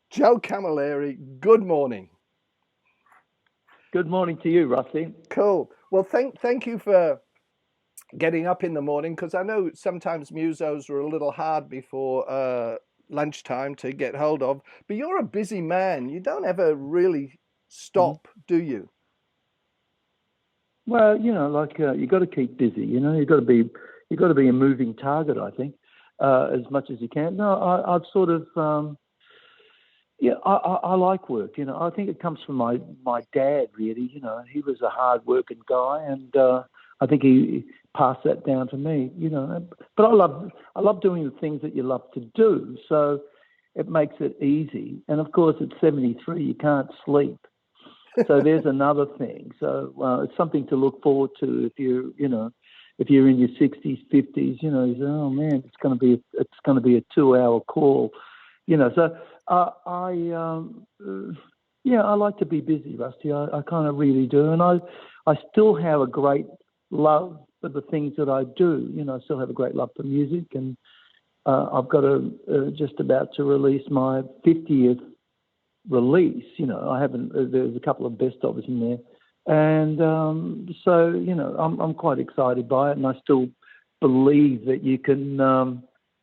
Joe Camilleri, good morning. Good morning to you, Rusty. Cool. Well, thank you for getting up in the morning because I know sometimes musos are a little hard before lunchtime to get hold of. But you're a busy man. You don't ever really Mhm. stop, do you? Well, you got to keep busy. You got to be a moving target. I think as much as you can. No, I've sort of yeah. I like work. I think it comes from my dad. Really, he was a hard working guy, and I think he passed that down to me. But I love doing the things that you love to do. So it makes it easy. And of course, at 73, you can't sleep. So there's another thing. So it's something to look forward to if you're in your 60s, 50s. You say, oh man, it's going to be a 2 hour call. So yeah, I like to be busy, Rusty. I kind of really do, and I still have a great love for the things that I do. I still have a great love for music, and I've got just about to release my 50th release. I haven't. There's a couple of best ofs in there, and so I'm quite excited by it, and I still believe that you can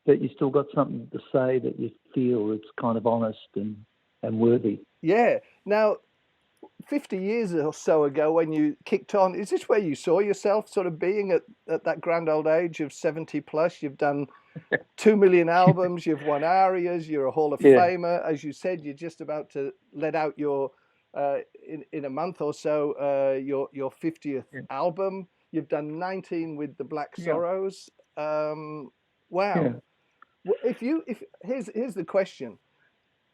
that you still got something to say that you feel it's kind of honest and worthy. Yeah. Now, 50 years or so ago when you kicked on, is this where you saw yourself sort of being at that grand old age of 70 plus? You've done 2 million albums, you've won arias, you're a Hall of Yeah, Famer. As you said, you're just about to let out in a month or so, your 50th yeah, album. You've done 19 with the Black yeah, Sorrows. Wow. yeah, If here's the question.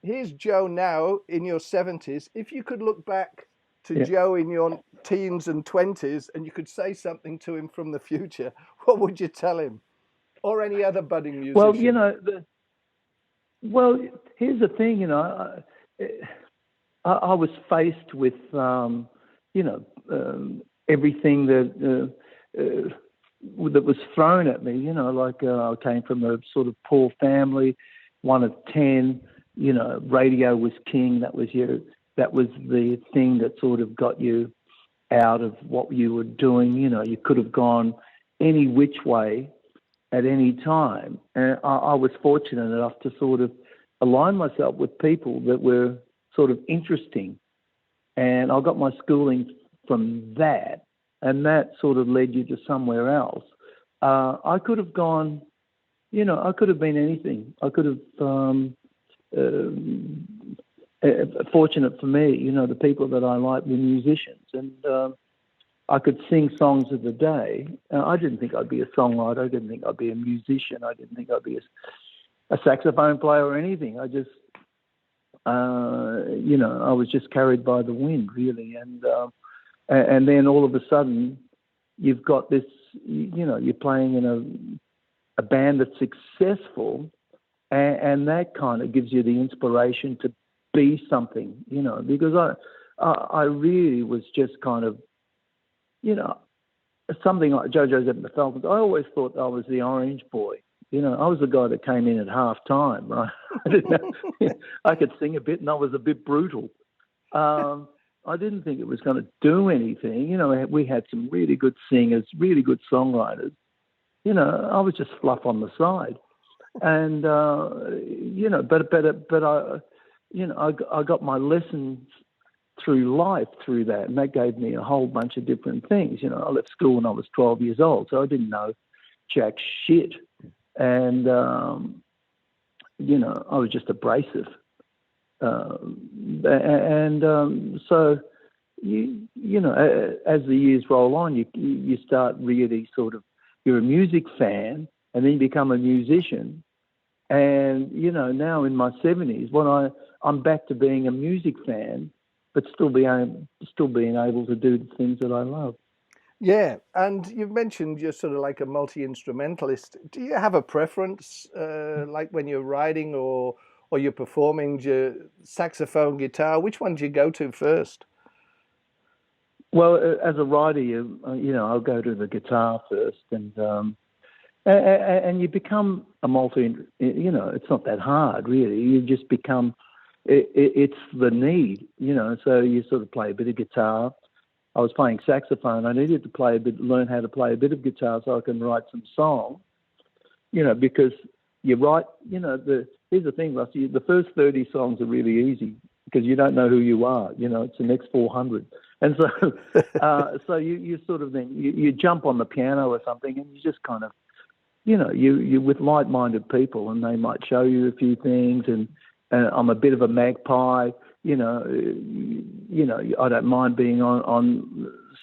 Here's Joe now in your 70s. If you could look back to yeah. Joe in your teens and 20s and you could say something to him from the future, what would you tell him? Or any other budding Well, musician? well, here's the thing. I was faced with you know everything that was thrown at me. Like I came from a sort of poor family, one of 10. Radio was king. That was the thing that sort of got you out of what you were doing. You could have gone any which way at any time. And I was fortunate enough to sort of align myself with people that were sort of interesting. And I got my schooling from that, and that sort of led you to somewhere else. I could have gone, I could have been anything. I could have, fortunate for me, the people that I like were musicians, and I could sing songs of the day. I didn't think I'd be a songwriter. I didn't think I'd be a musician. I didn't think I'd be a saxophone player or anything. I was just carried by the wind, really. And then all of a sudden, you've got this, you're playing in a band that's successful, and that kind of gives you the inspiration to be something, because I really was just kind of, you know, something like JoJo's at the Falcons. I always thought I was the orange boy. I was the guy that came in at half time, right? I didn't know. I could sing a bit, and I was a bit brutal. I didn't think it was going to do anything. We had some really good singers, really good songwriters. I was just fluff on the side, and but I got my lessons through life through that, and that gave me a whole bunch of different things. I left school when I was 12 years old, so I didn't know jack shit, and I was just abrasive, so as the years roll on, you start really sort of, you're a music fan, and then you become a musician, and now in my 70s, I'm back to being a music fan, but still being able to do the things that I love. Yeah, and you've mentioned you're sort of like a multi-instrumentalist. Do you have a preference, like when you're writing or you're performing, do you, saxophone, guitar? Which one do you go to first? Well, as a writer, I'll go to the guitar first, and you become a multi. It's not that hard, really. You just become it's the need, so you sort of play a bit of guitar. I was playing saxophone. I needed to learn how to play a bit of guitar so I can write some songs, because you write, here's the thing, Rusty, the first 30 songs are really easy because you don't know who you are, it's the next 400. And so, so you sort of then, you jump on the piano or something and you just kind of, you're with like-minded people and they might show you a few things, and I'm a bit of a magpie, I don't mind being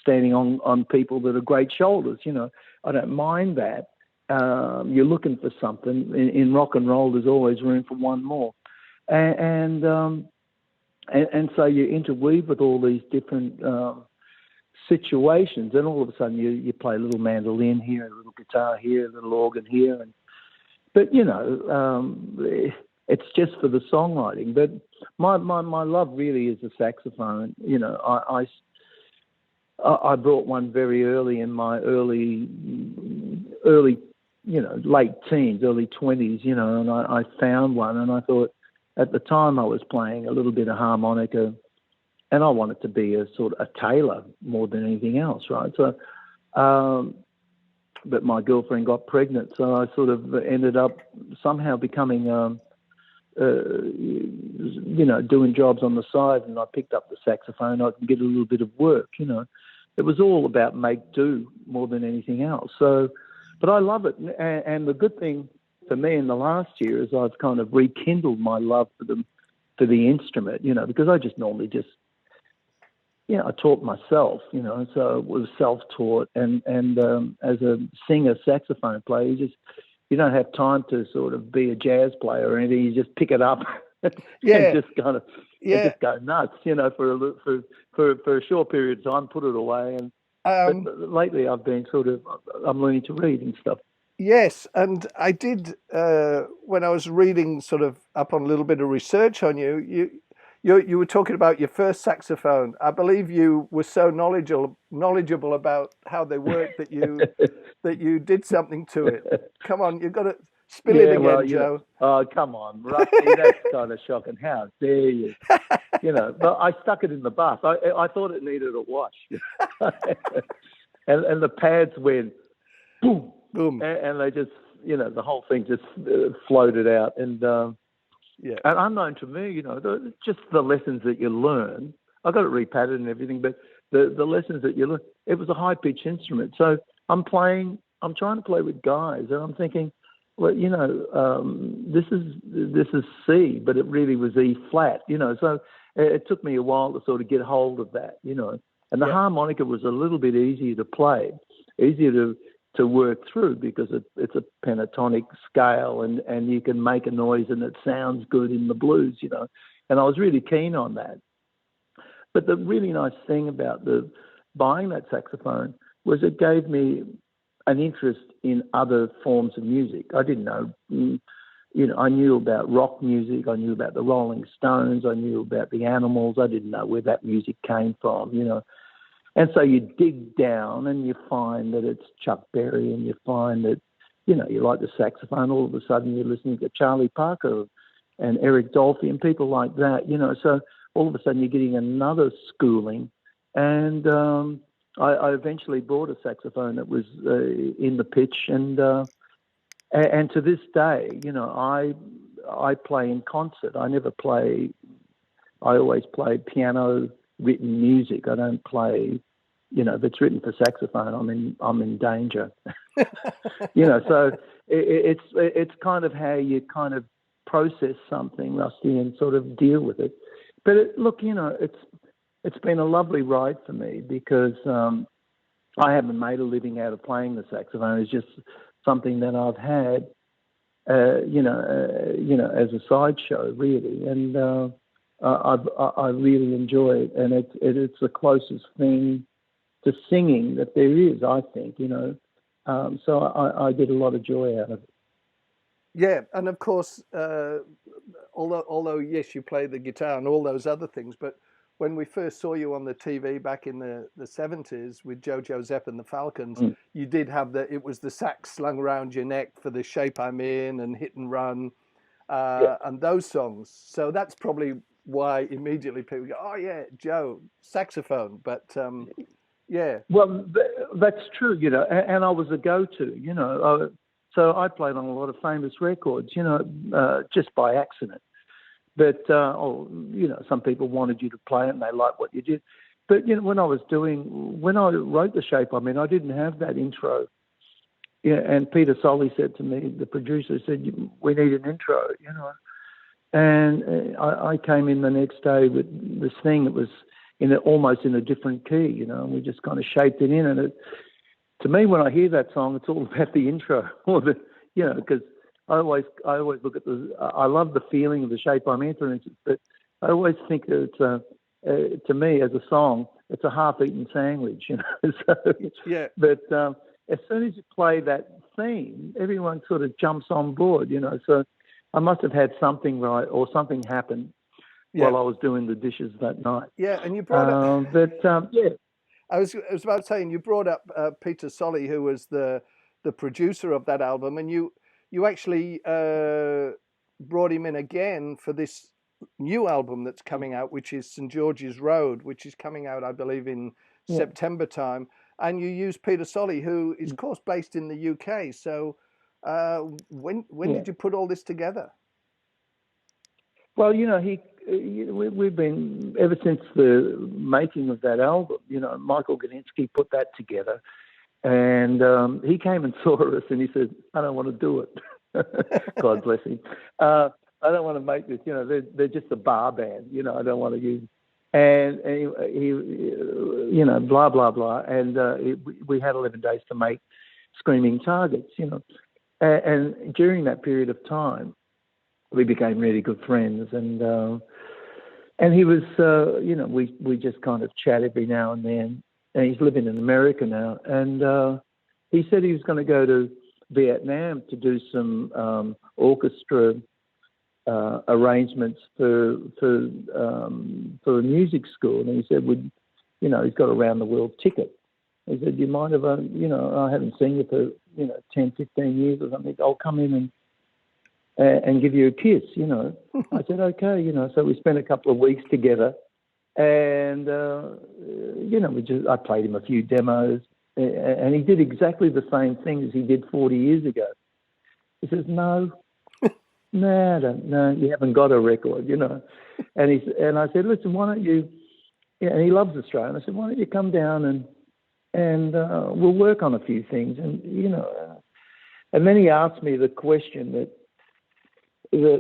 standing on people that are great shoulders, I don't mind that. You're looking for something. In rock and roll, there's always room for one more. And so you interweave with all these different situations, and all of a sudden you play a little mandolin here, a little guitar here, a little organ here, but it's just for the songwriting. But my love really is the saxophone. I brought one very early in my early late teens, early 20s, and I found one, and I thought at the time I was playing a little bit of harmonica, and I wanted to be a sort of a tailor more than anything else, right? So, but my girlfriend got pregnant, so I sort of ended up somehow becoming, doing jobs on the side, and I picked up the saxophone. I could get a little bit of work, It was all about make do more than anything else. So, but I love it, and the good thing for me in the last year is I've kind of rekindled my love for the instrument, because I just normally I taught myself, so it was self-taught, and as a singer saxophone player, you don't have time to sort of be a jazz player or anything. You just pick it up and just kind of just go nuts, for a short period of time, put it away. And but lately I've been I'm learning to read and stuff. Yes, and I did when I was reading sort of up on a little bit of research on you. You were talking about your first saxophone. I believe you were so knowledgeable about how they work that you did something to it. Come on, you've got to spill it again, Joe. Oh, come on, Rusty, that's kind of shocking. How dare you? But I stuck it in the bath. I thought it needed a wash, and the pads went boom, boom, and they just, the whole thing just floated out, and. And unknown to me, just the lessons that you learn. I got it repadded and everything, but the lessons that you learn, it was a high-pitched instrument. So I'm trying to play with guys, and I'm thinking, well, this is C, but it really was E flat, So it took me a while to sort of get hold of that, And the harmonica was a little bit easier to play, easier to work through, because it's a pentatonic scale, and you can make a noise and it sounds good in the blues, and I was really keen on that. But the really nice thing about buying that saxophone was it gave me an interest in other forms of music. I didn't know, I knew about rock music, I knew about the Rolling Stones, I knew about the Animals. I didn't know where that music came from, And so you dig down and you find that it's Chuck Berry, and you find that, you like the saxophone. All of a sudden you're listening to Charlie Parker and Eric Dolphy and people like that, So all of a sudden you're getting another schooling. And I eventually bought a saxophone that was in the pitch. And to this day, I play in concert. I always play piano written music. I don't play, if it's written for saxophone, I'm in danger. So it's kind of how you kind of process something, Rusty, and sort of deal with it. But it's been a lovely ride for me, because I haven't made a living out of playing the saxophone. It's just something that I've had, as a sideshow, really, and I really enjoy it, and it's the closest thing to singing that there is, I think, so I get a lot of joy out of it. Yeah, and of course, although yes, you play the guitar and all those other things, but when we first saw you on the TV back in the 70s with Jojo Zepp and the Falcons, you did have it was the sax slung around your neck for The Shape I'm In and Hit and Run, and those songs. So that's probably why immediately people go, oh yeah, Joe, saxophone. But yeah, Well, that's true, and I was a go-to, so I played on a lot of famous records, just by accident. But, some people wanted you to play it and they liked what you did. But, when I wrote The Shape I'm In, I didn't have that intro. Yeah, and Peter Solly said to me, the producer said, we need an intro, And I came in the next day with this thing that was almost in a different key, and we just kind of shaped it in. And to me, when I hear that song, it's all about the intro, or because I always look at I love the feeling of The Shape I'm In, for instance, but I always think that it's, to me, as a song, it's a half-eaten sandwich, So, yeah. But as soon as you play that theme, everyone sort of jumps on board, So I must have had something right, or something happened while I was doing the dishes that night. Yeah, and you brought up. Yeah. I was about saying, you brought up Peter Solly, who was the producer of that album, and you actually brought him in again for this new album that's coming out, which is St George's Road, which is coming out, I believe, in September time. And you used Peter Solly, who is, of course, based in the UK. So when did you put all this together? Well, we've been, ever since the making of that album, Michael Gudinski put that together. And he came and saw us and he said, I don't want to do it. God bless him. I don't want to make this, they're just a bar band, I don't want to use. And he blah, blah, blah. And we had 11 days to make Screaming Targets, And during that period of time, we became really good friends. And he was, we just kind of chat every now and then. And he's living in America now. And he said he was going to go to Vietnam to do some orchestra arrangements for a music school. And he said, he's got a round the world ticket. He said, do you mind if I haven't seen you for 10, 15 years or something. I'll come in and give you a kiss. I said, okay. So we spent a couple of weeks together. And, I played him a few demos, and he did exactly the same thing as he did 40 years ago. He says, no, you haven't got a record, And I said, listen, why don't you, and he loves Australia. And I said, why don't you come down and we'll work on a few things. And, and then he asked me the question that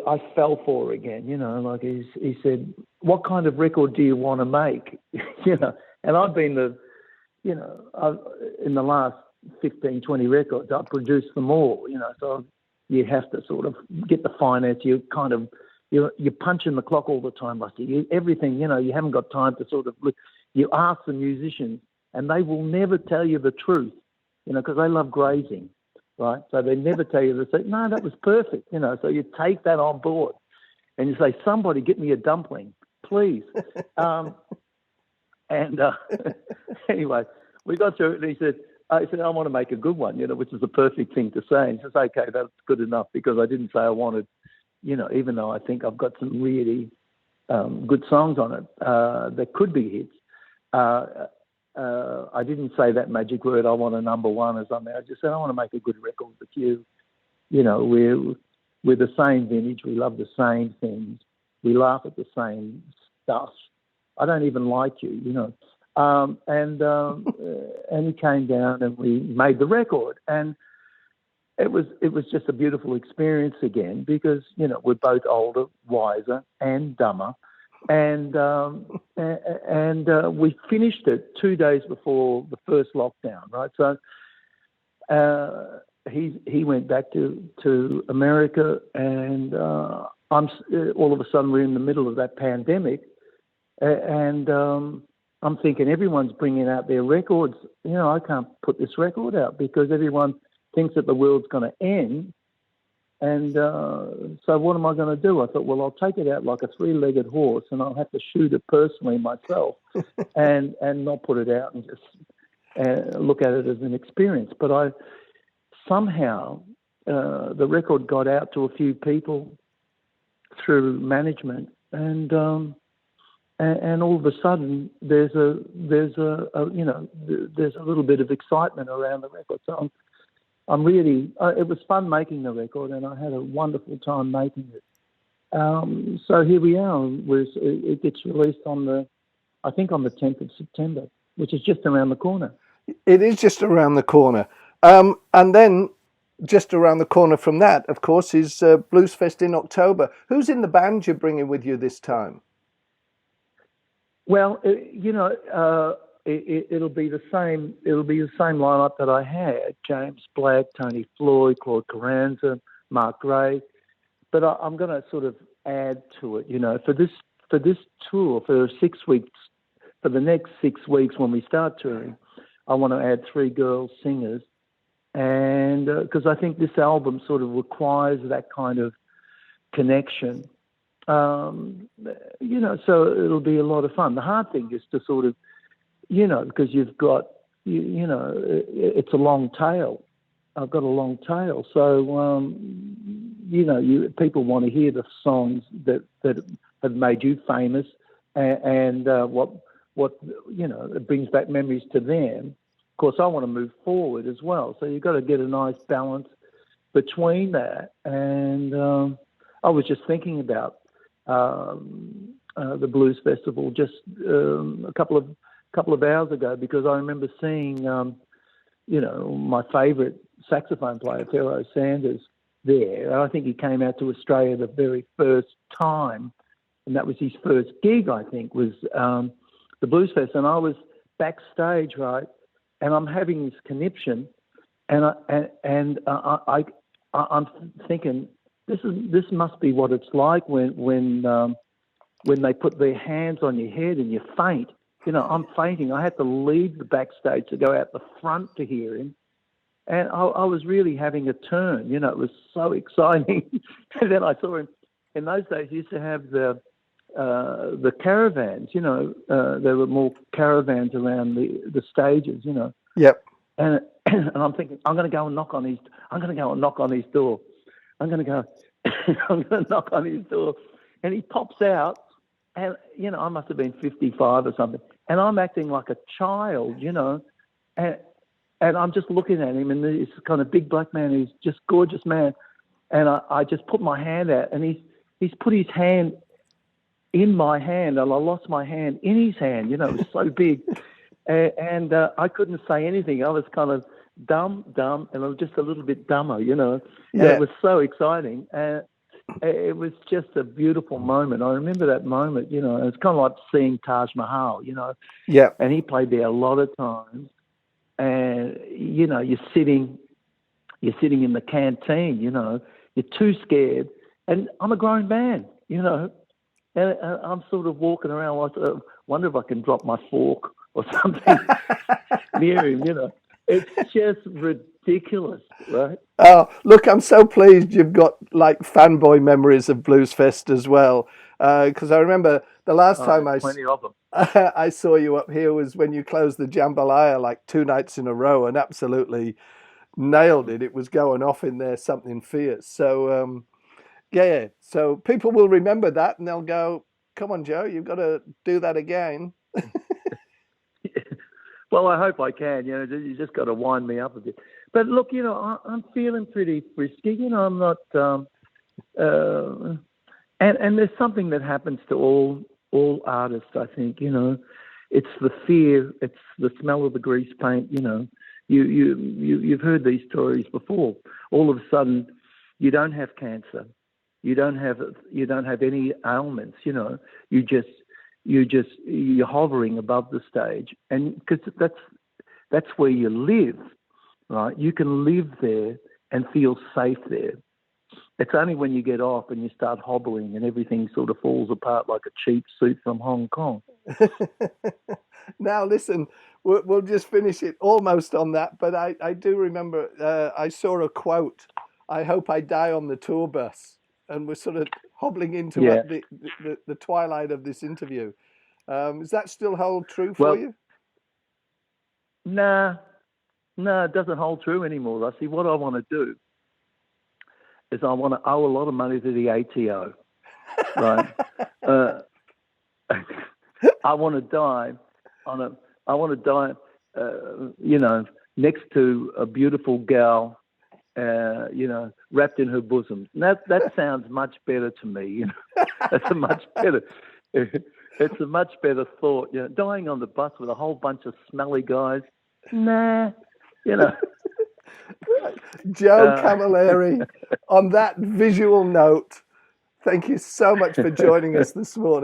I fell for again, like he said, what kind of record do you want to make? And I've been in the last 15, 20 records, I've produced them all, so you have to sort of get the finance. You kind of, you're punching the clock all the time, Rusty. Everything, you haven't got time to sort of look. You ask the musicians and they will never tell you the truth, because they love grazing. Right, so they never tell you. They say, "No, that was perfect." So you take that on board, and you say, "Somebody get me a dumpling, please." Anyway, we got through it, and he said, "I want to make a good one," which is the perfect thing to say. And he says, "Okay, that's good enough," because I didn't say I wanted, even though I think I've got some really good songs on it that could be hits. I didn't say that magic word, I want a number one or something. I just said, I want to make a good record with you. We're the same vintage. We love the same things. We laugh at the same stuff. I don't even like you, And he came down and we made the record. And it was just a beautiful experience again because, we're both older, wiser and dumber. And we finished it 2 days before the first lockdown, right? So he went back to America, and I'm all of a sudden we're in the middle of that pandemic, and I'm thinking everyone's bringing out their records. I can't put this record out because everyone thinks that the world's going to end. And so what am I going to do? I thought, well, I'll take it out like a three-legged horse and I'll have to shoot it personally myself and not put it out and just look at it as an experience. But I somehow, the record got out to a few people through management and all of a sudden there's a there's a little bit of excitement around the record. So I'm really it was fun making the record, and I had a wonderful time making it. So here we are. It gets released I think on the 10th of September, which is just around the corner. It is just around the corner. And then just around the corner from that, of course, is Blues Fest in October. Who's in the band you're bringing with you this time? Well, it'll be the same. It'll be the same lineup that I had: James Black, Tony Floyd, Claude Carranza, Mark Gray. But I'm going to sort of add to it. For this tour for 6 weeks, for the next 6 weeks when we start touring, I want to add 3 girl singers, and because I think this album sort of requires that kind of connection. So it'll be a lot of fun. The hard thing is to sort of, because you've got, it's a long tail. I've got a long tail, so people want to hear the songs that have made you famous, and what it brings back memories to them. Of course, I want to move forward as well, so you've got to get a nice balance between that. And I was just thinking about the Blues Festival just a couple of hours ago, because I remember seeing my favourite saxophone player, Pharoah Sanders, there. And I think he came out to Australia the very first time, and that was his first gig, I think, was the Blues Fest. And I was backstage, right, and I'm having this conniption, and I'm thinking, this must be what it's like when they put their hands on your head and you faint. I'm fainting. I had to leave the backstage to go out the front to hear him. And I was really having a turn. It was so exciting. And then I saw him. In those days, you used to have the caravans. There were more caravans around the stages. Yep. And I'm thinking, I'm going to go and knock on his door. I'm going to knock on his door. And he pops out, and, I must have been 55 or something. And I'm acting like a child, and I'm just looking at him, and this kind of big black man who's just gorgeous man. And I just put my hand out, and he's put his hand in my hand, and I lost my hand in his hand. It was so big. And I couldn't say anything. I was kind of dumb, and I was just a little bit dumber, And it was so exciting. And it was just a beautiful moment. I remember that moment, it's kind of like seeing Taj Mahal, Yeah. And he played there a lot of times. And, you're sitting in the canteen, you're too scared. And I'm a grown man, and I'm sort of walking around. I sort of wonder if I can drop my fork or something near him, It's just ridiculous, right? Oh, look, I'm so pleased you've got like fanboy memories of Blues Fest as well. Because I remember the last time plenty of them. I saw you up here was when you closed the Jambalaya like 2 nights in a row and absolutely nailed it. It was going off in there, something fierce. So, yeah. So people will remember that and they'll go, come on, Joe, you've got to do that again. Well, I hope I can. You just got to wind me up a bit. But look, I'm feeling pretty frisky. I'm not. And there's something that happens to all artists. I think it's the fear, it's the smell of the grease paint. You've heard these stories before. All of a sudden, you don't have cancer, you don't have any ailments. You're hovering above the stage, and because that's where you live, right? You can live there and feel safe there. It's only when you get off and you start hobbling and everything sort of falls apart like a cheap suit from Hong Kong. Now, listen, we'll just finish it almost on that, but I do remember I saw a quote, I hope I die on the tour bus, and we're sort of hobbling into the twilight of this interview. Does that still hold true for you? No, it doesn't hold true anymore, Rusty. What I want to do is I want to owe a lot of money to the ATO, right? uh, I want to die I want to die, next to a beautiful gal, wrapped in her bosom. And that sounds much better to me. That's a much better. It's a much better thought. Dying on the bus with a whole bunch of smelly guys. Nah, Joe Camilleri, on that visual note, thank you so much for joining us this morning.